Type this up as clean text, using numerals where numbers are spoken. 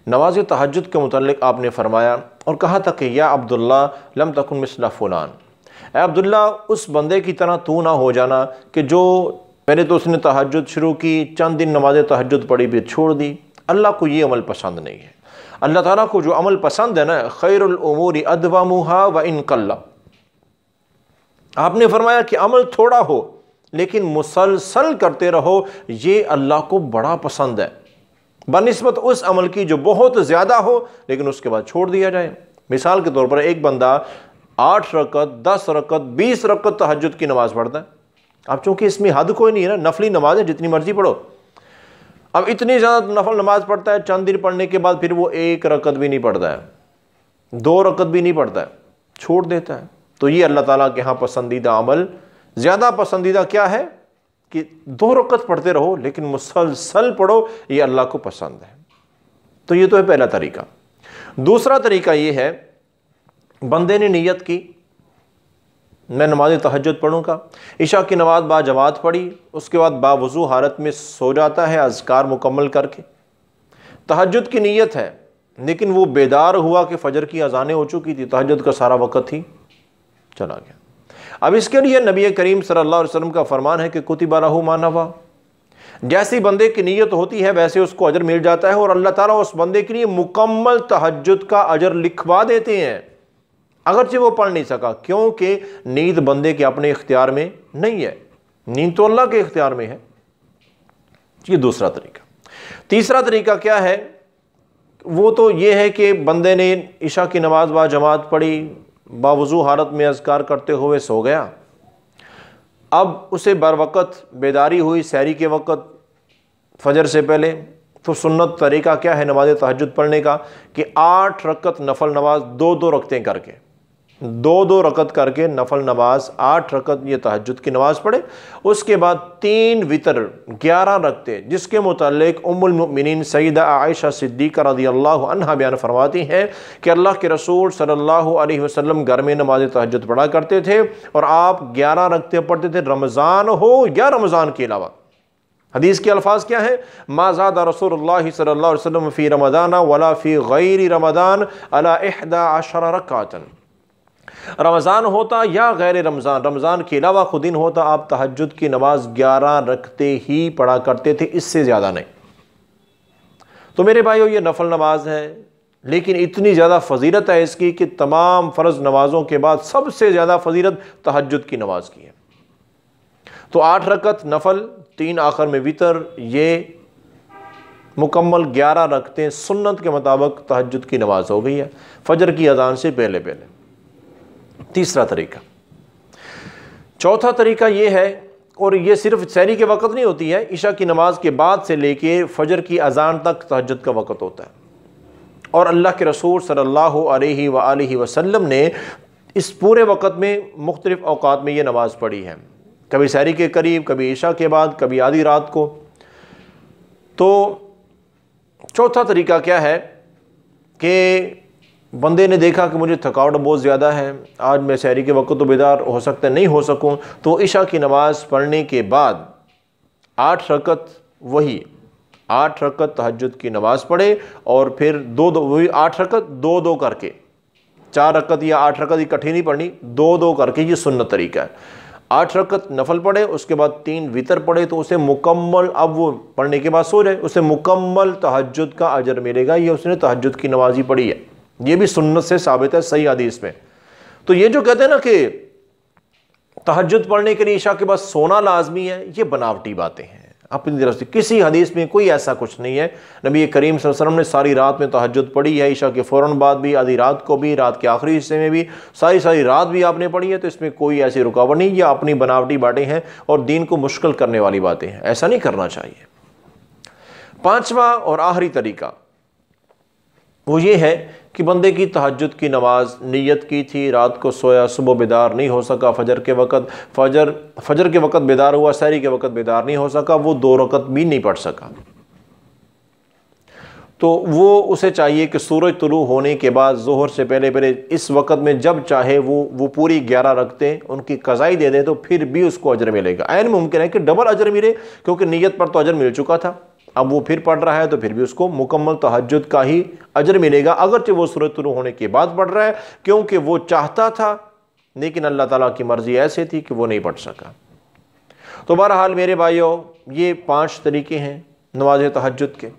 نماز تہجد کے متعلق آپ نے فرمایا اور کہا تھا کہ یا عبداللہ لم تکن مثل فلان، اے عبداللہ اس بندے کی طرح تو نہ ہو جانا کہ جو پہلے تو اس نے تہجد شروع کی، چند دن نماز تہجد پڑھی پھر چھوڑ دی۔ اللہ کو یہ عمل پسند نہیں ہے۔ اللہ تعالیٰ کو جو عمل پسند ہے نا، خیر الامور ادومها وان قل، آپ نے فرمایا کہ عمل تھوڑا ہو لیکن مسلسل کرتے رہو، یہ اللہ کو بڑا پسند ہے، بنسبت اس عمل کی جو بہت زیادہ ہو لیکن اس کے بعد چھوڑ دیا جائے۔ مثال کے طور پر ایک بندہ 8 رکعت 10 رکعت 20 رکعت تہجد کی نماز پڑھتا ہے، اب چونکہ اس میں حد کوئی نہیں ہے نا، نفلی نماز ہے جتنی مرضی پڑھو، اب اتنی زیادہ نفل نماز پڑھتا ہے، چند دن پڑھنے کے بعد پھر وہ 1 رکعت بھی نہیں پڑھتا ہے، 2 رکعت بھی نہیں پڑھتا ہے، چھوڑ دیتا ہے۔ تو یہ اللہ تعالیٰ کے ہاں پسندیدہ عمل، زیادہ پسندیدہ کیا ہے کہ 2 رکعت پڑھتے رہو لیکن مسلسل پڑھو، یہ اللہ کو پسند ہے۔ تو یہ تو ہے پہلا طریقہ۔ دوسرا طریقہ یہ ہے، بندے نے نیت کی میں نماز تہجد پڑھوں گا، عشاء کی نماز با جماعت پڑھی، اس کے بعد باوضو حالت میں سو جاتا ہے اذکار مکمل کر کے، تہجد کی نیت ہے لیکن وہ بیدار ہوا کہ فجر کی اذانیں ہو چکی تھی، تہجد کا سارا وقت ہی چلا گیا۔ اب اس کے لیے نبی کریم صلی اللہ علیہ وسلم کا فرمان ہے کہ کتب لہ ما نویٰ، جیسی بندے کی نیت ہوتی ہے ویسے اس کو اجر مل جاتا ہے، اور اللہ تعالیٰ اس بندے کے لیے مکمل تہجد کا اجر لکھوا دیتے ہیں اگرچہ وہ پڑھ نہیں سکا، کیونکہ نیند بندے کے اپنے اختیار میں نہیں ہے، نیند تو اللہ کے اختیار میں ہے۔ یہ دوسرا طریقہ۔ تیسرا طریقہ کیا ہے؟ وہ تو یہ ہے کہ بندے نے عشاء کی نماز با جماعت پڑھی، باوضو حالت میں اذکار کرتے ہوئے سو گیا، اب اسے بر وقت بیداری ہوئی سحری کے وقت فجر سے پہلے، تو سنت طریقہ کیا ہے نماز تہجد پڑھنے کا کہ 8 رکعت نفل نماز 2 رکعتیں کر کے، 2 رکعت کر کے نفل نماز 8 رکعت یہ تہجد کی نماز پڑھے، اس کے بعد 3 وتر 11 رکعتیں، جس کے متعلق ام المؤمنین سیدہ عائشہ صدیقہ رضی اللہ عنہا بیان فرماتی ہیں کہ اللہ کے رسول صلی اللہ علیہ وسلم گھر میں نماز تہجد پڑھا کرتے تھے، اور آپ 11 رکعتیں پڑھتے تھے، رمضان ہو یا رمضان کے علاوہ۔ حدیث کے الفاظ کیا ہیں؟ ما زاد رسول اللہ صلی اللہ علیہ وسلم فی رمضان ولا فی غیر رمضان علی 11 رکعۃ، رمضان ہوتا یا غیر رمضان، رمضان کے علاوہ خود دن ہوتا، آپ تہجد کی نماز 11 رکعتیں ہی پڑھا کرتے تھے، اس سے زیادہ نہیں۔ تو میرے بھائیو یہ نفل نماز ہے لیکن اتنی زیادہ فضیلت ہے اس کی کہ تمام فرض نمازوں کے بعد سب سے زیادہ فضیلت تہجد کی نماز کی ہے۔ تو 8 رکعت نفل، 3 آخر میں وتر، یہ مکمل 11 رکعتیں سنت کے مطابق تہجد کی نماز ہو گئی ہے فجر کی اذان سے پہلے پہلے۔ تیسرا طریقہ۔ چوتھا طریقہ یہ ہے، اور یہ صرف سحری کے وقت نہیں ہوتی ہے، عشاء کی نماز کے بعد سے لے کے فجر کی اذان تک تہجد کا وقت ہوتا ہے، اور اللہ کے رسول صلی اللہ علیہ وآلہ وسلم نے اس پورے وقت میں مختلف اوقات میں یہ نماز پڑھی ہے، کبھی سحری کے قریب، کبھی عشاء کے بعد، کبھی آدھی رات کو۔ تو چوتھا طریقہ کیا ہے کہ بندے نے دیکھا کہ مجھے تھکاوٹ بہت زیادہ ہے، آج میں سحری کے وقت تو بیدار ہو سکتا ہے نہیں ہو سکوں، تو عشاء کی نماز پڑھنے کے بعد 8 رکعت، وہی 8 رکعت تہجد کی نماز پڑھے، اور پھر وہی 8 رکعت 2 کر کے، 4 رکعت یا 8 رکعت اکٹھی نہیں پڑھنی، 2 کر کے، یہ سنت طریقہ ہے۔ 8 رکعت نفل پڑھے، اس کے بعد 3 وتر پڑھے، تو اسے مکمل، اب وہ پڑھنے کے بعد سو جائے، اسے مکمل تہجد کا اجر ملے گا، یہ اس نے تہجد کی نماز ہی پڑھی ہے۔ یہ بھی سنت سے ثابت ہے صحیح حدیث میں۔ تو یہ جو کہتے ہیں نا کہ تہجد پڑھنے کے لیے عشاء کے بعد سونا لازمی ہے، یہ بناوٹی باتیں ہیں، اپنی طرف سے کسی حدیث میں کوئی ایسا کچھ نہیں ہے۔ نبی کریم صلی اللہ علیہ وسلم نے ساری رات میں تہجد پڑھی ہے، عشاء کے فوراً بعد بھی، آدھی رات کو بھی، رات کے آخری حصے میں بھی، ساری رات بھی آپ نے پڑھی ہے، تو اس میں کوئی ایسی رکاوٹ نہیں، یہ اپنی بناوٹی باتیں ہیں اور دین کو مشکل کرنے والی باتیں ہیں، ایسا نہیں کرنا چاہیے۔ 5واں اور آخری طریقہ وہ یہ ہے کہ بندے کی تہجد کی نماز نیت کی تھی، رات کو سویا، صبح بیدار نہیں ہو سکا، فجر کے وقت بیدار ہوا، سحری کے وقت بیدار نہیں ہو سکا، وہ 2 رکعت بھی نہیں پڑھ سکا، تو وہ اسے چاہیے کہ سورج طلوع ہونے کے بعد ظہر سے پہلے اس وقت میں جب چاہے وہ پوری 11 رکعتیں ان کی قضائی دے دے، تو پھر بھی اس کو اجر ملے گا۔ عین ممکن ہے کہ ڈبل اجر ملے، کیونکہ نیت پر تو اجر مل چکا تھا، اب وہ پھر پڑھ رہا ہے تو پھر بھی اس کو مکمل تہجد کا ہی اجر ملے گا، اگرچہ وہ سورج طلوع ہونے کے بعد پڑھ رہا ہے، کیونکہ وہ چاہتا تھا لیکن اللہ تعالیٰ کی مرضی ایسے تھی کہ وہ نہیں پڑھ سکا۔ تو بہرحال میرے بھائیوں، یہ 5 طریقے ہیں نماز تہجد کے۔